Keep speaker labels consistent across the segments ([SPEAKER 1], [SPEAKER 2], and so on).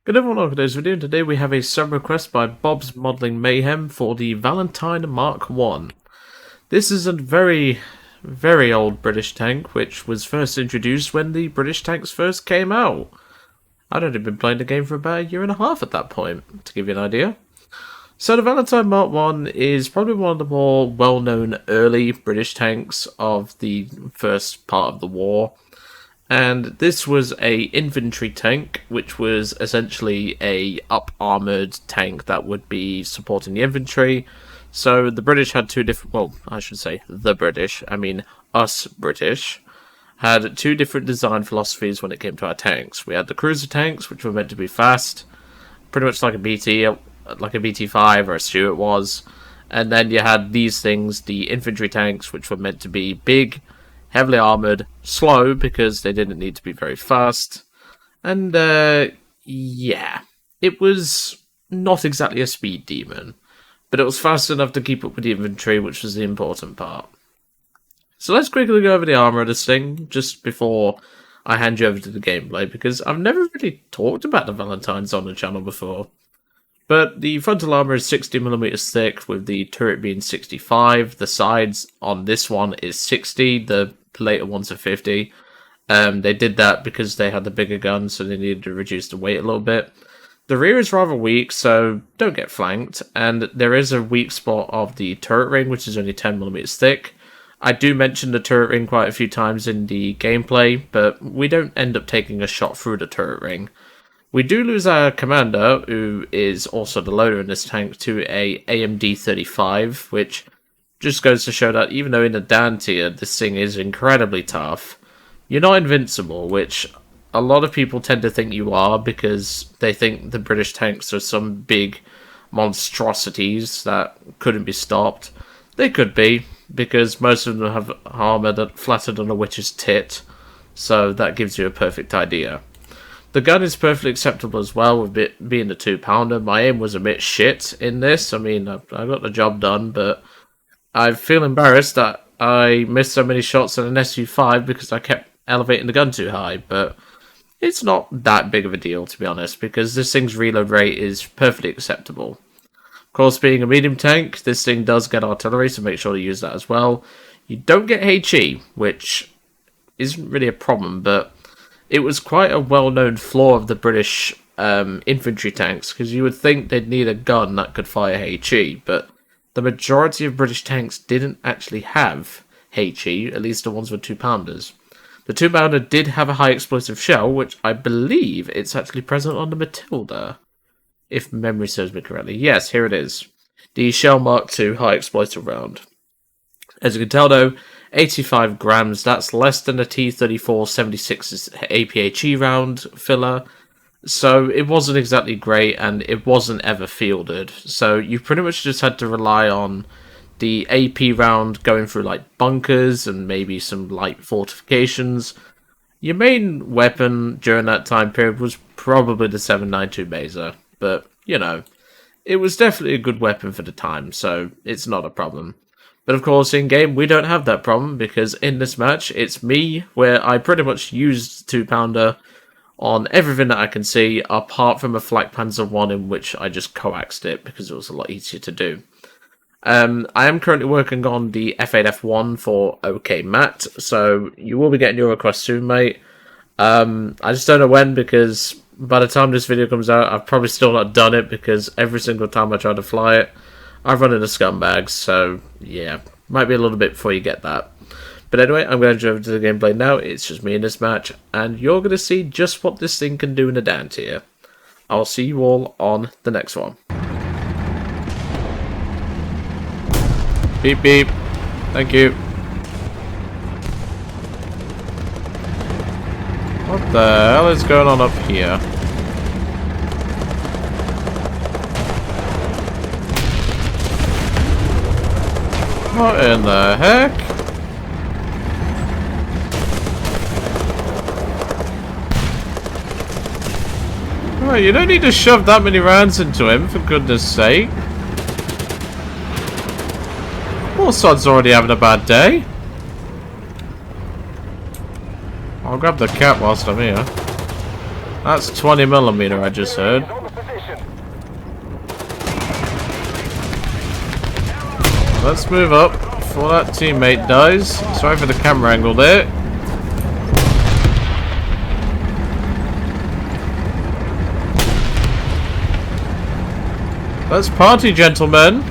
[SPEAKER 1] Good everyone, welcome to today's video. Today we have a sub request by Bob's Modelling Mayhem for the Valentine Mark I. This is a very old British tank, which was first introduced when the British tanks first came out. I'd only been playing the game for about a year and a half at that point, to give you an idea. So the Valentine Mark I is probably one of the more well-known early British tanks of the first part of the war. And this was a infantry tank, which was essentially a up-armoured tank that would be supporting the infantry. So the British had two different, well, I should say the British, I mean us British, had two different design philosophies when it came to our tanks. We had the cruiser tanks, which were meant to be fast, pretty much like a BT, like a BT-5 or a Stuart was. And then you had these things, the infantry tanks, which were meant to be big, heavily armoured, slow, because they didn't need to be very fast. And, yeah. It was not exactly a speed demon, but it was fast enough to keep up with the infantry, which was the important part. So let's quickly go over the armour of this thing, just before I hand you over to the gameplay, because I've never really talked about the Valentines on the channel before. But the frontal armour is 60mm thick, with the turret being 65. The sides on this one is 60, the later ones are 50. They did that because they had the bigger gun, so they needed to reduce the weight a little bit. The rear is rather weak, so don't get flanked. And there is a weak spot of the turret ring, which is only 10mm thick. I do mention the turret ring quite a few times in the gameplay, but we don't end up taking a shot through the turret ring. We do lose our commander, who is also the loader in this tank, to a AMD-35, which just goes to show that even though in the down tier, this thing is incredibly tough, you're not invincible, which a lot of people tend to think you are because they think the British tanks are some big monstrosities that couldn't be stopped. They could be, because most of them have armour that flatter than a witch's tit, so that gives you a perfect idea. The gun is perfectly acceptable as well, with it being the 2-pounder. My aim was a bit shit in this. I mean, I got the job done, but I feel embarrassed that I missed so many shots at an SU-5 because I kept elevating the gun too high. But it's not that big of a deal, to be honest, because this thing's reload rate is perfectly acceptable. Of course, being a medium tank, this thing does get artillery, so make sure to use that as well. You don't get HE, which isn't really a problem, but it was quite a well-known flaw of the British infantry tanks, because you would think they'd need a gun that could fire HE, but the majority of British tanks didn't actually have HE, at least the ones with 2-pounders. The 2-pounder did have a high explosive shell, which I believe it's actually present on the Matilda, if memory serves me correctly. Yes, here it is. The Shell Mark II high explosive round. As you can tell though, 85 grams, that's less than a T-34-76's APHE round filler, so it wasn't exactly great, and it wasn't ever fielded, so you pretty much just had to rely on the AP round going through like bunkers and maybe some light fortifications. Your main weapon during that time period was probably the 7.92 Maser, but, you know, it was definitely a good weapon for the time, so it's not a problem. But of course, in-game, we don't have that problem, because in this match, it's me, where I pretty much used 2-pounder on everything that I can see, apart from a Flak Panzer I, in which I just coaxed it, because it was a lot easier to do. I am currently working on the F8F1 for OK Matt, so you will be getting your request soon, mate. I just don't know when, because by the time this video comes out, I've probably still not done it, because every single time I try to fly it, I've run into scumbags, so yeah, might be a little bit before you get that. But anyway, I'm going to jump into the gameplay now. It's just me in this match, and you're going to see just what this thing can do in a down tier. I'll see you all on the next one. Beep beep. Thank you. What the hell is going on up here? What in the heck? Oh, you don't need to shove that many rounds into him, for goodness sake. Warsad's already having a bad day. I'll grab the cat whilst I'm here. That's 20mm I just heard. Let's move up before that teammate dies. Sorry for the camera angle there. Let's party, gentlemen.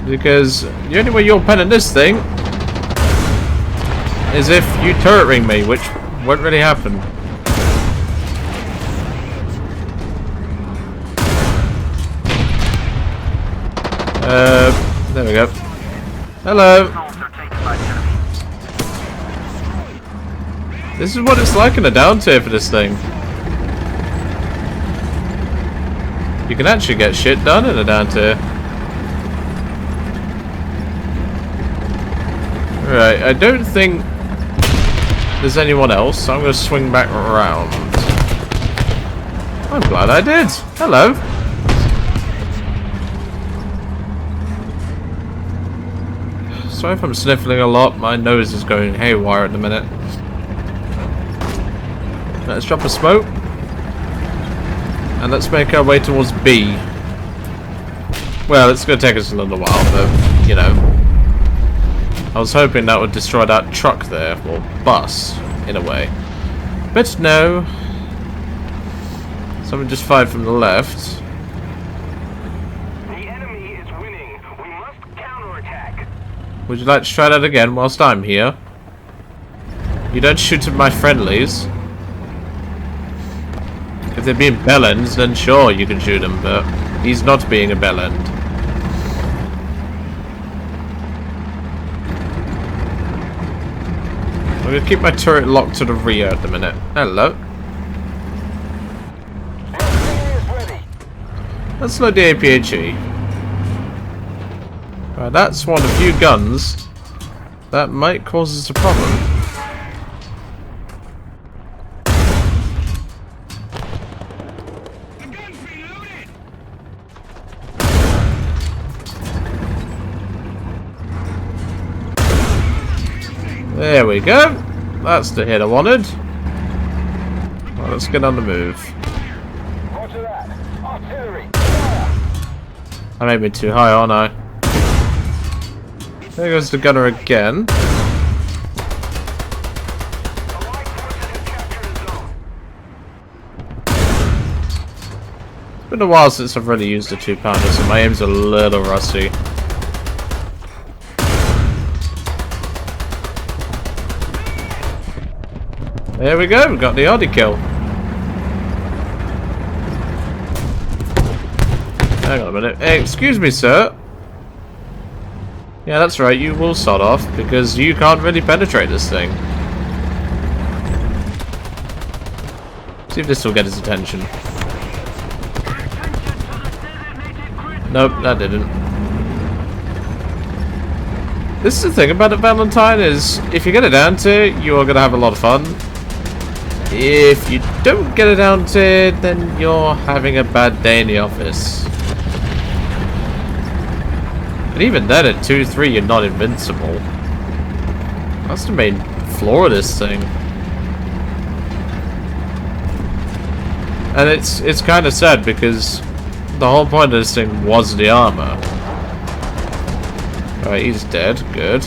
[SPEAKER 1] Because the only way you're penning this thing is if you turret ring me, which won't really happen. There we go. Hello. This is what it's like in a down tier for this thing. You can actually get shit done in a down tier. Right, I don't think there's anyone else, so I'm going to swing back around. I'm glad I did. Hello. Sorry if I'm sniffling a lot, my nose is going haywire at the minute. Let's drop a smoke. And let's make our way towards B. Well, it's going to take us a little while, but, you know. I was hoping that would destroy that truck there, or bus, in a way. But no. Someone just fired from the left.
[SPEAKER 2] The enemy is winning. We must counterattack.
[SPEAKER 1] Would you like to try that again whilst I'm here? You don't shoot at my friendlies. If they're being bellends, then sure, you can shoot them, but he's not being a bellend. I'm going to keep my turret locked to the rear at the minute. Hello. Let's load the APHE. Right, that's one of the few guns that might cause us a problem. There we go. That's the hit I wanted. Well, let's get on the move.
[SPEAKER 2] Roger that. Artillery.
[SPEAKER 1] I made me too high, aren't I? There goes the gunner again. It's been a while since I've really used a 2-pounder, so my aim's a little rusty. There we go, we got the oddie kill. Hang on a minute. Hey, excuse me, sir. Yeah, that's right, you will sod off, because you can't really penetrate this thing. See if this will get his attention. Nope, that didn't. This is the thing about a Valentine is, if you get it down to, you are going to have a lot of fun. If you don't get it down to, then you're having a bad day in the office. And even then, at 2-3, you're not invincible. That's the main flaw of this thing. And it's kind of sad because the whole point of this thing was the armor. Alright, he's dead. Good.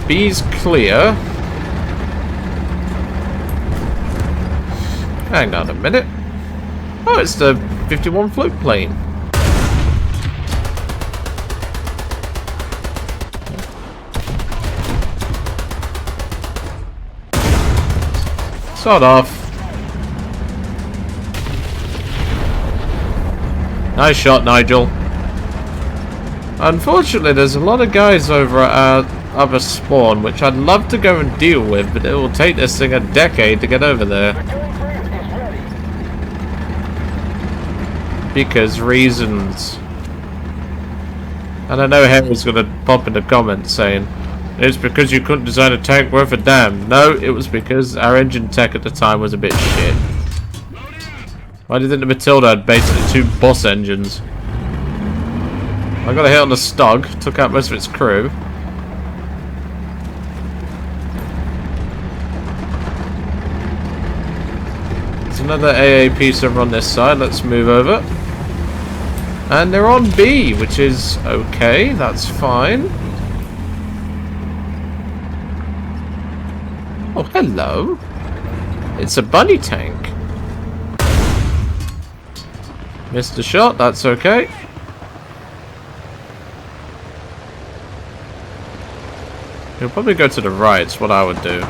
[SPEAKER 1] B's clear. Hang on a minute. Oh, it's the 51 float plane. Sod off. Nice shot, Nigel. Unfortunately, there's a lot of guys over at our other spawn, which I'd love to go and deal with, but it will take this thing a decade to get over there. Because reasons. And I know Harry's gonna pop in the comments saying, it's because you couldn't design a tank worth a damn. No, it was because our engine tech at the time was a bit shit. Why do you think the Matilda had basically 2 boss engines? I got a hit on the Stug, took out most of its crew. another AAP server on this side. Let's move over. And they're on B, which is okay. That's fine. Oh, hello. It's a bunny tank. Missed a shot. That's okay. He'll probably go to the right. It's what I would do.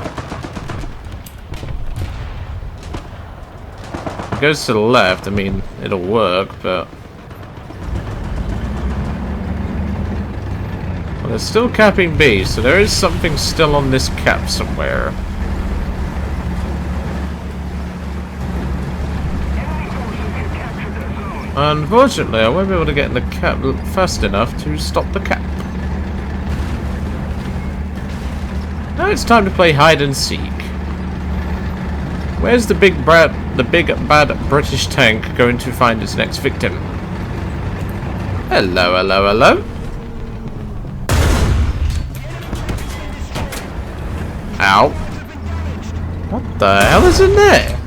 [SPEAKER 1] If it goes to the left, I mean, it'll work, but... Well, they're still capping B, so there is something still on this cap somewhere. Unfortunately, I won't be able to get in the cap fast enough to stop the cap. Now it's time to play hide and seek. Where's the big bad British tank going to find its next victim? Hello, hello, hello. Ow. What the hell is in there?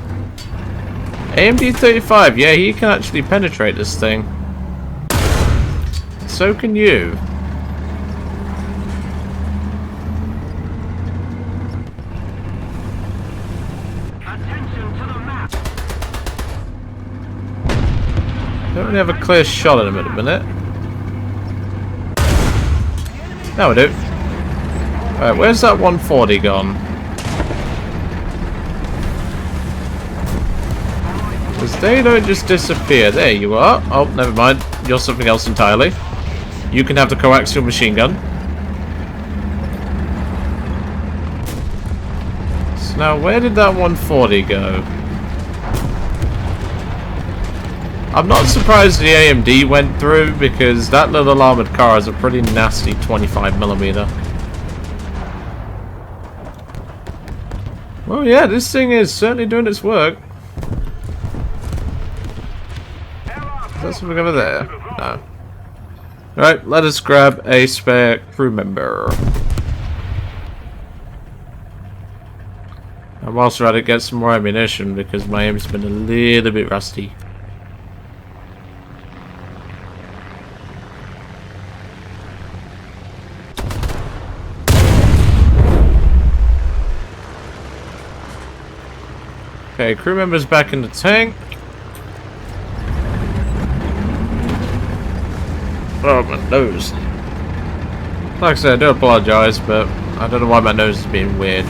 [SPEAKER 1] AMD 35, yeah, he can actually penetrate this thing. So can you. Don't really have a clear shot at him at a minute. Now we do. Alright, where's that 140 gone? Because they don't just disappear. There you are. Oh, never mind. You're something else entirely. You can have the coaxial machine gun. So now, where did that 140 go? I'm not surprised the AMD went through, because that little armoured car is a pretty nasty 25mm. Well, yeah, this thing is certainly doing its work. Is that something over there? No. Alright, let us grab a spare crew member. And whilst we're at it, get some more ammunition, because my aim's been a little bit rusty. Okay, crew members back in the tank. Oh, my nose. Like I said, I do apologise, but I don't know why my nose is being weird.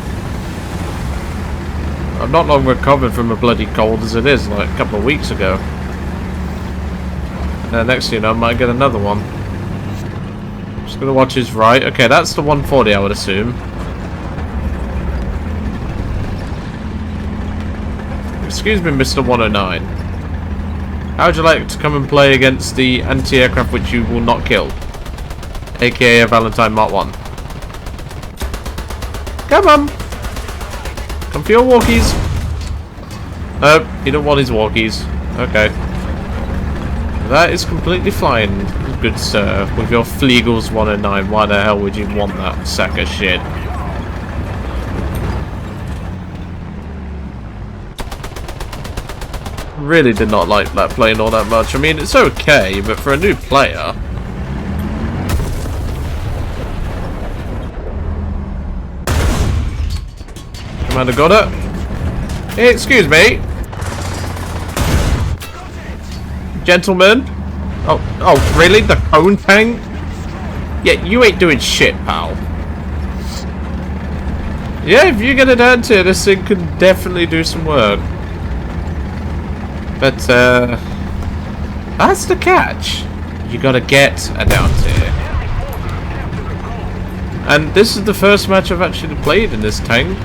[SPEAKER 1] I'm not long recovered from a bloody cold as it is, like a couple of weeks ago. And next thing you know, I might get another one. Just gonna watch his right. Okay, that's the 140, I would assume. Excuse me, Mr. 109. How would you like to come and play against the anti-aircraft which you will not kill? AKA a Valentine Mark I. Come on! Come for your walkies! Oh, you don't want his walkies. Okay. That is completely fine, good sir. With your Flegels 109, why the hell would you want that sack of shit? Really did not like that plane all that much. I mean, it's okay, but for a new player... Commander got it. Hey, excuse me. Gentlemen. Oh, really? The cone tank? Yeah, you ain't doing shit, pal. Yeah, if you get a down tier, this thing can definitely do some work. But, that's the catch. You gotta get a down tier. And this is the first match I've actually played in this tank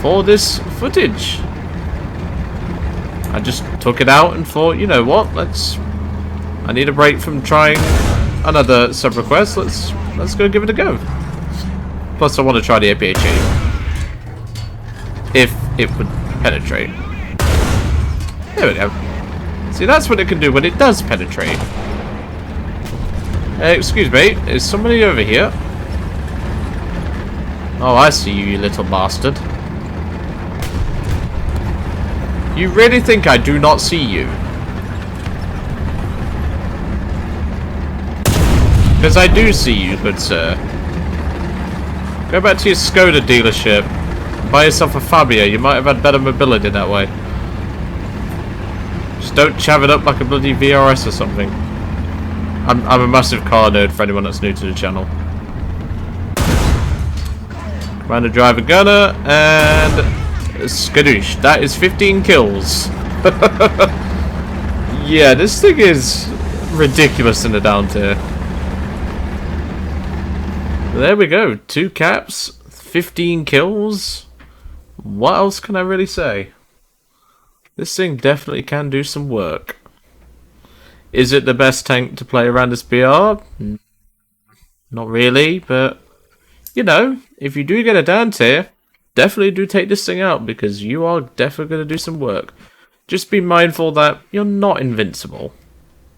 [SPEAKER 1] for this footage. I just took it out and thought, you know what, I need a break from trying another sub-request. Let's go give it a go. Plus I want to try the APHA. If it would penetrate. There we go. See, that's what it can do when it does penetrate. Excuse me, is somebody over here? Oh, I see you, you little bastard. You really think I do not see you? Because I do see you, good sir. Go back to your Skoda dealership. Buy yourself a Fabia. You might have had better mobility that way. Just don't chav it up like a bloody VRS or something. I'm a massive car nerd for anyone that's new to the channel. Commander, driver, gunner, and skadoosh. That is 15 kills. Yeah, this thing is ridiculous in the down tier. There we go. 2 caps, 15 kills. What else can I really say? This thing definitely can do some work. Is it the best tank to play around this BR? Not really, but you know, if you do get a down tier, definitely do take this thing out because you are definitely going to do some work. Just be mindful that you're not invincible.